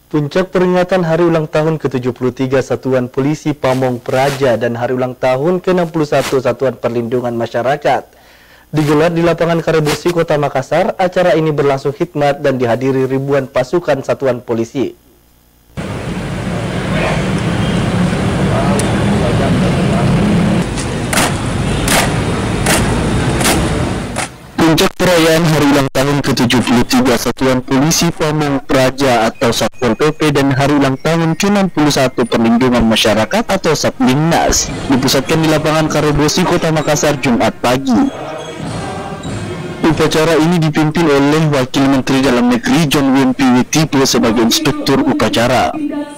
Puncak peringatan Hari Ulang Tahun ke-73 Satuan Polisi Pamong Praja dan Hari Ulang Tahun ke-61 Satuan Perlindungan Masyarakat digelar di lapangan Karebosi, Kota Makassar. Acara ini berlangsung khidmat dan dihadiri ribuan pasukan satuan polisi. Puncak perayaan Hari Ulang Tahun ke-73 Satuan Polisi Pamong Praja atau Satpol PP dan Hari Ulang Tahun ke-61 Perlindungan Masyarakat atau Satlinmas dipusatkan di lapangan Karebosi, Kota Makassar, Jumat pagi. Upacara ini dipimpin oleh Wakil Menteri Dalam Negeri John Wempi Wetipo sebagai instruktur upacara.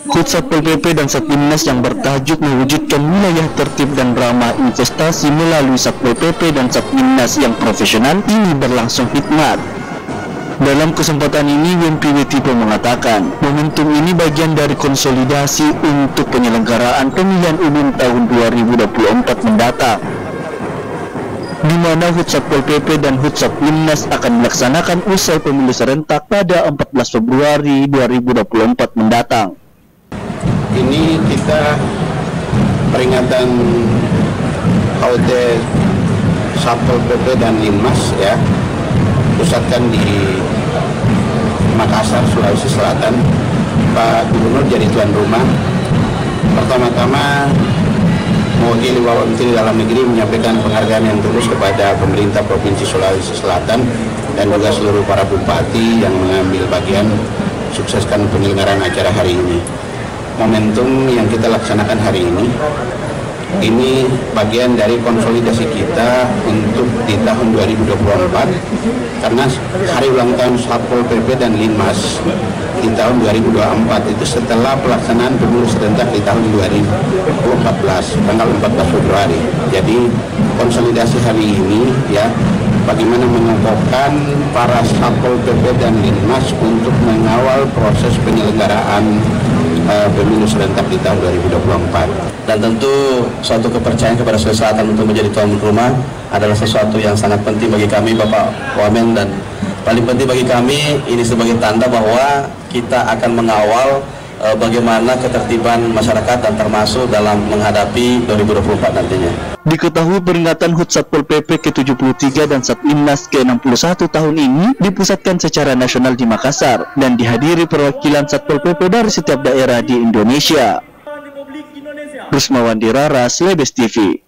HUT Satpol PP dan Satlinmas yang bertajuk mewujudkan wilayah tertib dan ramah investasi melalui Satpol PP dan Satlinmas yang profesional ini berlangsung khidmat. Dalam kesempatan ini, Wempi Wetipo mengatakan, momentum ini bagian dari konsolidasi untuk penyelenggaraan pemilihan umum tahun 2024 mendatang, di mana HUT Satpol PP dan HUT Satlinmas akan melaksanakan usai pemilu serentak pada 14 Februari 2024 mendatang. Ini kita peringatan HUT Satpol PP dan Linmas ya, pusatkan di Makassar, Sulawesi Selatan. Pak Gubernur jadi tuan rumah. Pertama-tama mewakili Bapak Menteri Dalam Negeri menyampaikan penghargaan yang tulus kepada pemerintah Provinsi Sulawesi Selatan dan juga seluruh para bupati yang mengambil bagian sukseskan penyelenggaraan acara hari ini. Momentum yang kita laksanakan hari ini bagian dari konsolidasi kita untuk di tahun 2024, karena hari ulang tahun Satpol PP dan Linmas di tahun 2024 itu setelah pelaksanaan pemilu serentak di tahun 2014 tanggal 14 Februari. Jadi konsolidasi hari ini ya, bagaimana mengumpulkan para Satpol PP dan Linmas untuk mengawal proses penyelenggaraan pemilu serentak di tahun 2024. Dan tentu suatu kepercayaan kepada Sulawesi Selatan untuk menjadi tuan rumah adalah sesuatu yang sangat penting bagi kami, Bapak Wamen, dan paling penting bagi kami ini sebagai tanda bahwa kita akan mengawal bagaimana ketertiban masyarakat dan termasuk dalam menghadapi 2024 nantinya. Diketahui peringatan HUT Satpol PP ke-73 dan Satlinmas ke-61 tahun ini dipusatkan secara nasional di Makassar dan dihadiri perwakilan Satpol PP dari setiap daerah di Indonesia. Rusmawan Dirara, Slebes TV.